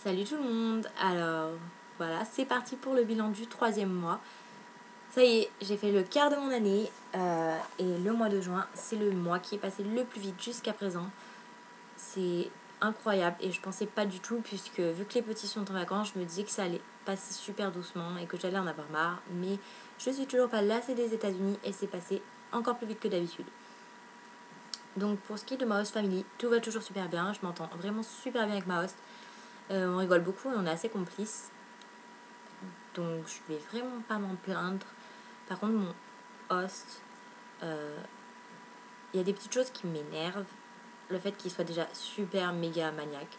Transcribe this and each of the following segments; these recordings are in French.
Salut tout le monde. Alors voilà, c'est parti pour le bilan du 3e mois. Ça y est, j'ai fait le quart de mon année et le mois de juin, c'est le mois qui est passé le plus vite jusqu'à présent. C'est incroyable et je pensais pas du tout, puisque vu que les petits sont en vacances, je me disais que ça allait passer super doucement et que j'allais en avoir marre. Mais je suis toujours pas lassée des États-Unis et c'est passé encore plus vite que d'habitude. Donc pour ce qui est de ma host family, tout va toujours super bien. Je m'entends vraiment super bien avec ma host. On rigole beaucoup et on est assez complices. Donc je vais vraiment pas m'en plaindre. Par contre, mon host, il y a des petites choses qui m'énervent. Le fait qu'il soit déjà super méga maniaque.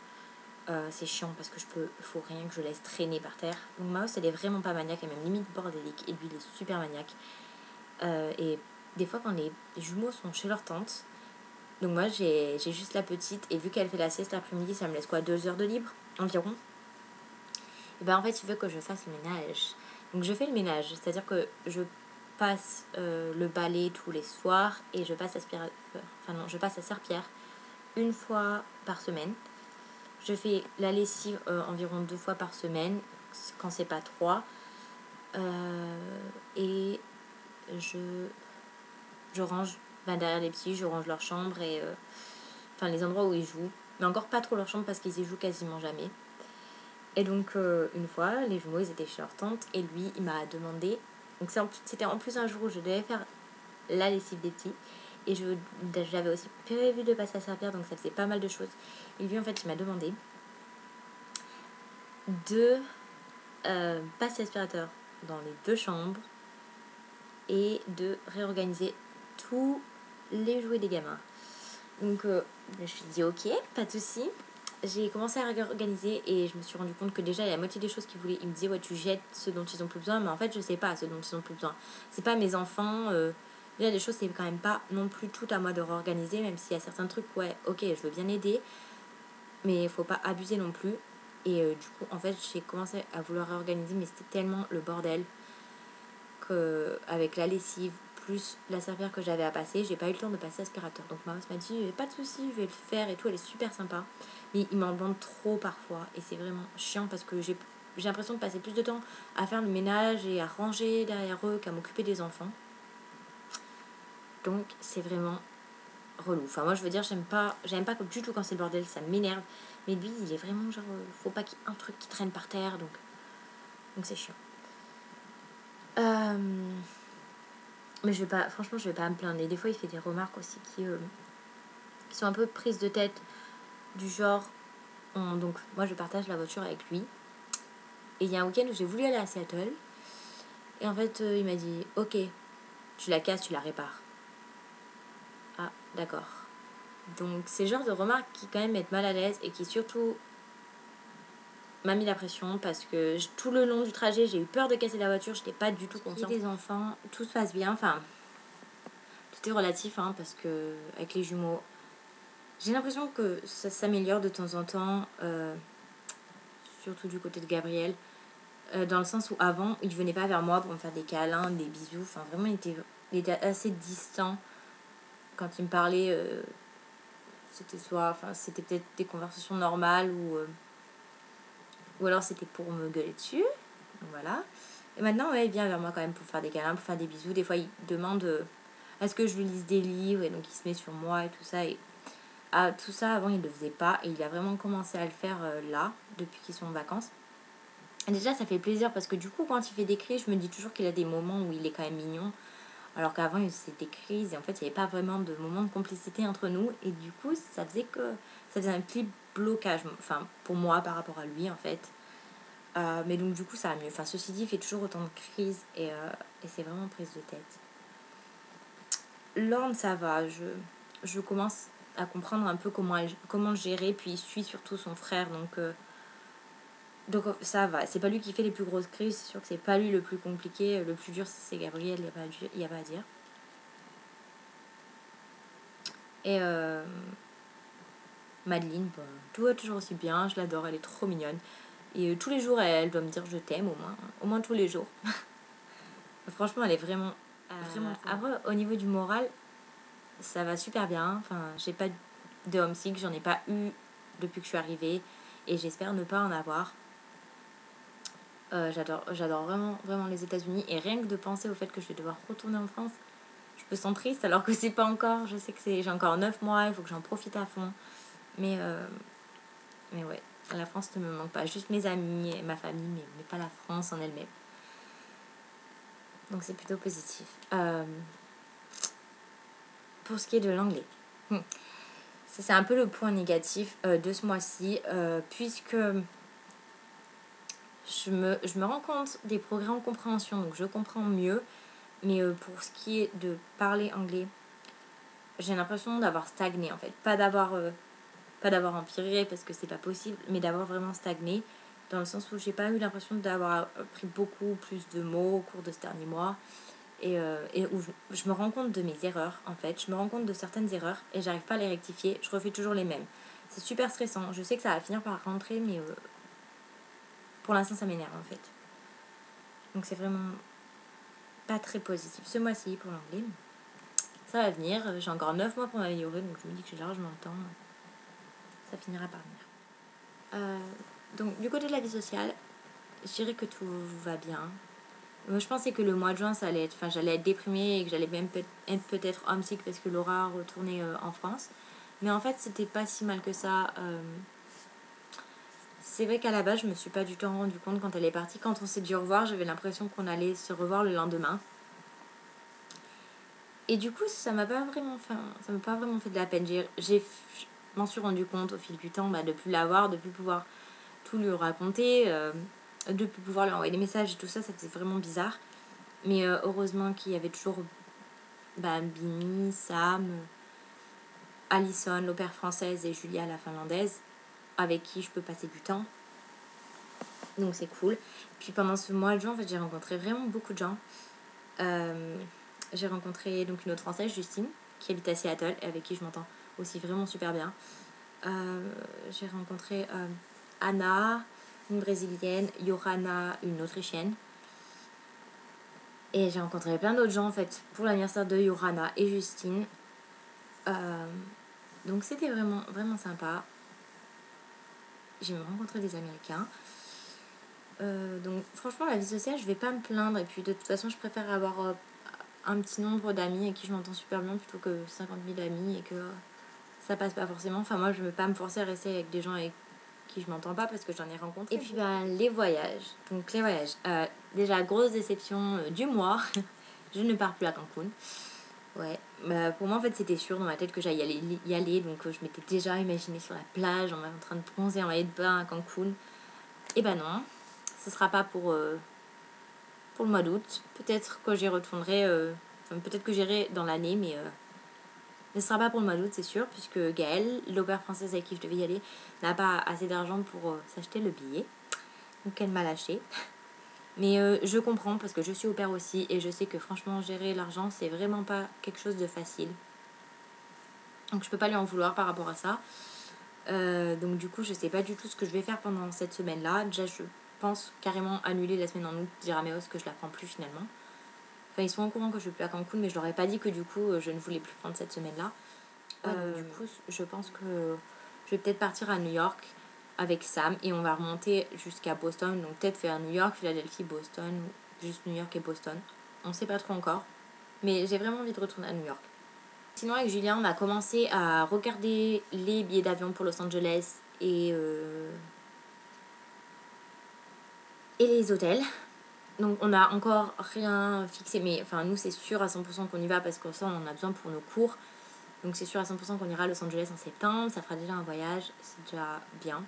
C'est chiant parce que faut rien que je laisse traîner par terre. Donc ma host, elle est vraiment pas maniaque, elle est même limite bordélique. Et lui, il est super maniaque. Et des fois, quand les jumeaux sont chez leur tante, donc moi j'ai juste la petite, et vu qu'elle fait la sieste l'après-midi, ça me laisse quoi, 2 heures de libre environ. Et ben en fait, il veut que je fasse le ménage. Donc je fais le ménage, c'est-à-dire que je passe le balai tous les soirs et je passe je passe la serpillière une fois par semaine. Je fais la lessive environ 2 fois par semaine, quand c'est pas 3. Et je range derrière les petits, je range leur chambre et les endroits où ils jouent. Mais encore pas trop leur chambre parce qu'ils y jouent quasiment jamais. Et donc une fois, les jumeaux, ils étaient chez leur tante et lui, il m'a demandé. Donc c'était en plus un jour où je devais faire la lessive des petits. Et j'avais aussi prévu de passer à serpillière, donc ça faisait pas mal de choses. Et lui, en fait, il m'a demandé de passer l'aspirateur dans les 2 chambres et de réorganiser tous les jouets des gamins. Donc je me suis dit ok, pas de souci. J'ai commencé à réorganiser et je me suis rendu compte que déjà il y a la moitié des choses qu'ils voulaient. Ils me disaient ouais, tu jettes ce dont ils ont plus besoin, mais en fait je sais pas ce dont ils ont plus besoin. C'est pas mes enfants. Déjà des choses, c'est quand même pas non plus tout à moi de réorganiser, même s'il y a certains trucs, ouais, ok, je veux bien aider, mais il faut pas abuser non plus. Et du coup en fait j'ai commencé à vouloir réorganiser, mais c'était tellement le bordel que avec la lessive plus la serpillière que j'avais à passer, j'ai pas eu le temps de passer l'aspirateur. Donc ma maman m'a dit pas de souci, je vais le faire et tout, elle est super sympa. Mais il m'en demande trop parfois et c'est vraiment chiant parce que j'ai l'impression de passer plus de temps à faire le ménage et à ranger derrière eux qu'à m'occuper des enfants. Donc c'est vraiment relou. Enfin moi je veux dire, j'aime pas du tout quand c'est le bordel, ça m'énerve. Mais lui il est vraiment genre faut pas qu'il y ait un truc qui traîne par terre, donc c'est chiant. Mais franchement, je vais pas me plaindre. Et des fois, il fait des remarques aussi qui sont un peu prises de tête, du genre. Donc, moi, je partage la voiture avec lui. Et il y a un week-end où j'ai voulu aller à Seattle. Et en fait, il m'a dit ok, tu la casses, tu la répares. Ah, d'accord. Donc, c'est le genre de remarques qui, quand même, mettent mal à l'aise et qui, surtout, m'a mis la pression parce que tout le long du trajet, j'ai eu peur de casser la voiture. J'étais pas du tout consciente. Et des enfants, tout se passe bien. Enfin, tout est relatif, hein, parce que avec les jumeaux, j'ai l'impression que ça s'améliore de temps en temps, surtout du côté de Gabriel, dans le sens où avant, il venait pas vers moi pour me faire des câlins, des bisous. Enfin, vraiment, il était assez distant. Quand il me parlait, c'était peut-être des conversations normales ou alors c'était pour me gueuler dessus. Donc voilà. Et maintenant, ouais, il vient vers moi quand même pour faire des câlins, pour faire des bisous. Des fois, il demande à ce que je lui lise des livres et donc il se met sur moi et tout ça. Et tout ça, avant, il ne le faisait pas. Et il a vraiment commencé à le faire là, depuis qu'ils sont en vacances. Et déjà, ça fait plaisir parce que du coup, quand il fait des crises, je me dis toujours qu'il a des moments où il est quand même mignon. Alors qu'avant, il faisait des crises et en fait, il n'y avait pas vraiment de moment de complicité entre nous. Et du coup, ça faisait un petit blocage, enfin, pour moi, par rapport à lui, en fait. Mais donc, du coup, ça va mieux. Enfin, ceci dit, il fait toujours autant de crises et c'est vraiment prise de tête. Lorne, ça va. Je commence à comprendre un peu comment le gérer, puis il suit surtout son frère, donc ça va. C'est pas lui qui fait les plus grosses crises, c'est sûr que c'est pas lui le plus compliqué. Le plus dur, c'est Gabriel, il n'y a pas à dire. Et Madeleine, tout va toujours aussi bien, je l'adore, elle est trop mignonne. Et tous les jours, elle doit me dire je t'aime, au moins tous les jours. Franchement, elle est vraiment après, au niveau du moral, ça va super bien. Enfin, j'ai pas de homesick, j'en ai pas eu depuis que je suis arrivée. et j'espère ne pas en avoir. J'adore vraiment les États-Unis, et rien que de penser au fait que je vais devoir retourner en France, je me sens triste alors que c'est pas encore. Je sais que j'ai encore 9 mois, il faut que j'en profite à fond. Mais ouais, la France ne me manque pas. Juste mes amis et ma famille, mais pas la France en elle-même. Donc c'est plutôt positif. Pour ce qui est de l'anglais, ça c'est un peu le point négatif de ce mois-ci, puisque je me rends compte des progrès en compréhension, donc je comprends mieux. Mais pour ce qui est de parler anglais, j'ai l'impression d'avoir stagné en fait. Pas d'avoir empiré parce que c'est pas possible, mais d'avoir vraiment stagné. Dans le sens où j'ai pas eu l'impression d'avoir appris beaucoup plus de mots au cours de ce dernier mois. Et où je me rends compte de mes erreurs en fait. Je me rends compte de certaines erreurs et j'arrive pas à les rectifier. Je refais toujours les mêmes. C'est super stressant. Je sais que ça va finir par rentrer, mais pour l'instant ça m'énerve en fait. Donc c'est vraiment pas très positif ce mois-ci pour l'anglais. Ça va venir, j'ai encore 9 mois pour m'améliorer, donc je me dis que j'ai largement le temps. Ça finira par venir. Donc du côté de la vie sociale, je dirais que tout va bien. Moi, je pensais que le mois de juin, j'allais être déprimée et que j'allais même être peut-être homesick parce que Laura retournait en France. Mais en fait, c'était pas si mal que ça. C'est vrai qu'à la base, je me suis pas du tout rendu compte quand elle est partie. Quand on s'est dit au revoir, j'avais l'impression qu'on allait se revoir le lendemain. Et du coup, ça m'a pas vraiment fait de la peine. Je m'en suis rendu compte au fil du temps, de plus l'avoir, de plus pouvoir tout lui raconter, de plus pouvoir lui envoyer des messages et tout ça, ça faisait vraiment bizarre. Mais heureusement qu'il y avait toujours Bini, Sam, Alison, l'opère française, et Julia, la finlandaise, avec qui je peux passer du temps. Donc c'est cool. Puis pendant ce mois de juin, en fait, j'ai rencontré vraiment beaucoup de gens. J'ai rencontré donc une autre française, Justine, qui habite à Seattle et avec qui je m'entends aussi vraiment super bien. J'ai rencontré Anna, une brésilienne, Johanna, une autrichienne. Et j'ai rencontré plein d'autres gens en fait pour l'anniversaire de Johanna et Justine. Donc c'était vraiment sympa. J'ai même rencontré des Américains. Donc franchement la vie sociale je vais pas me plaindre. Et puis de toute façon je préfère avoir un petit nombre d'amis avec qui je m'entends super bien plutôt que 50 000 amis et que ça passe pas forcément. Enfin moi je ne vais pas me forcer à rester avec des gens avec qui je m'entends pas parce que j'en ai rencontré. Et puis les voyages. Donc les voyages. Déjà grosse déception du mois. Je ne pars plus à Cancun. Ouais, pour moi en fait c'était sûr dans ma tête que j'allais y aller, donc je m'étais déjà imaginée sur la plage en train de bronzer en maillot de bain à Cancun. Et non, ce sera pas pour le mois d'août. Peut-être que j'y retournerai, peut-être que j'irai dans l'année, mais ce sera pas pour le mois d'août, c'est sûr, puisque Gaëlle, l'opère française avec qui je devais y aller, n'a pas assez d'argent pour s'acheter le billet. Donc elle m'a lâché. Mais je comprends parce que je suis au pair aussi et je sais que franchement gérer l'argent c'est vraiment pas quelque chose de facile. Donc je peux pas lui en vouloir par rapport à ça. Donc du coup je sais pas du tout ce que je vais faire pendant cette semaine-là. Déjà je pense carrément annuler la semaine en août, dire à mes hosts que je la prends plus finalement. Enfin ils sont au courant que je vais plus à Cancun mais je leur ai pas dit que du coup je ne voulais plus prendre cette semaine-là. Du coup je pense que je vais peut-être partir à New York avec Sam et on va remonter jusqu'à Boston, donc peut-être faire New York, Philadelphie, Boston, ou juste New York et Boston, on sait pas trop encore, mais j'ai vraiment envie de retourner à New York. Sinon avec Julien on a commencé à regarder les billets d'avion pour Los Angeles et les hôtels, donc on a encore rien fixé, mais enfin nous c'est sûr à 100% qu'on y va parce que ça on en a besoin pour nos cours. Donc c'est sûr à 100% qu'on ira à Los Angeles en septembre, ça fera déjà un voyage, c'est déjà bien.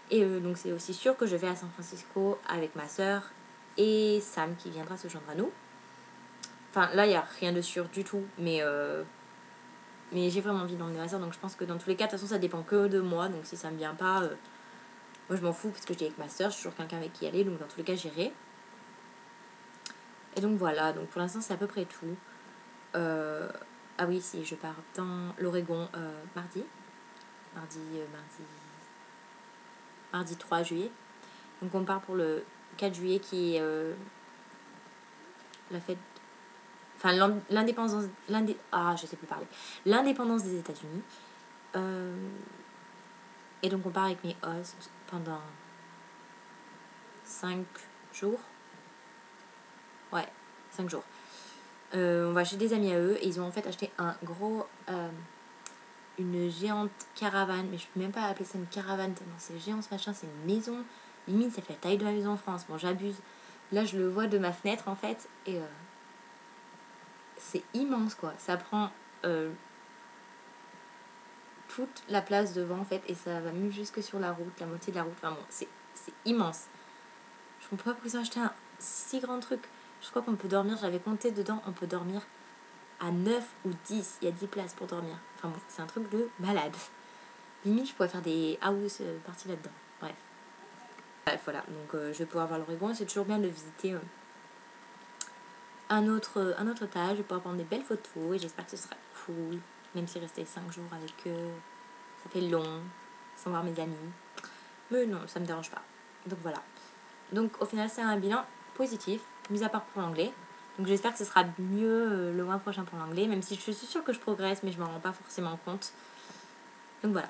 Et donc c'est aussi sûr que je vais à San Francisco avec ma soeur et Sam qui viendra se joindre à nous. Enfin là il n'y a rien de sûr du tout, mais j'ai vraiment envie d'emmener ma soeur, donc je pense que dans tous les cas, de toute façon ça dépend que de moi, donc si ça me vient pas, moi je m'en fous parce que j'étais avec ma soeur, je suis toujours quelqu'un avec qui aller, donc dans tous les cas j'irai. Et donc voilà, donc pour l'instant c'est à peu près tout. Ah oui, si je pars dans l'Oregon mardi 3 juillet. Donc on part pour le 4 juillet qui est la fête, enfin je sais plus parler, l'indépendance des États-Unis. Et donc on part avec mes os pendant 5 jours. Ouais, 5 jours. On va chez des amis à eux et ils ont en fait acheté une géante caravane, mais je peux même pas appeler ça une caravane tellement c'est géant ce machin, c'est une maison, limite ça fait la taille de la maison en France, bon j'abuse, là je le vois de ma fenêtre en fait, et c'est immense quoi, ça prend toute la place devant en fait, et ça va même jusque sur la route, la moitié de la route, enfin bon, c'est immense. Je comprends pas pourquoi ils ont acheté un si grand truc. Je crois qu'on peut dormir, j'avais compté dedans, on peut dormir à 9 ou 10, il y a 10 places pour dormir. Enfin bon, c'est un truc de malade. Limite, je pourrais faire des house parties là-dedans. Bref. Bref, voilà. Donc, je vais pouvoir voir l'Oregon. C'est toujours bien de visiter un autre étage. Je vais pouvoir prendre des belles photos et j'espère que ce sera cool. Même si rester 5 jours avec eux, ça fait long, sans voir mes amis. Mais non, ça me dérange pas. Donc, voilà. Donc, au final, c'est un bilan positif, mis à part pour l'anglais. Donc, j'espère que ce sera mieux le mois prochain pour l'anglais, même si je suis sûre que je progresse, mais je m'en rends pas forcément compte. Donc, voilà.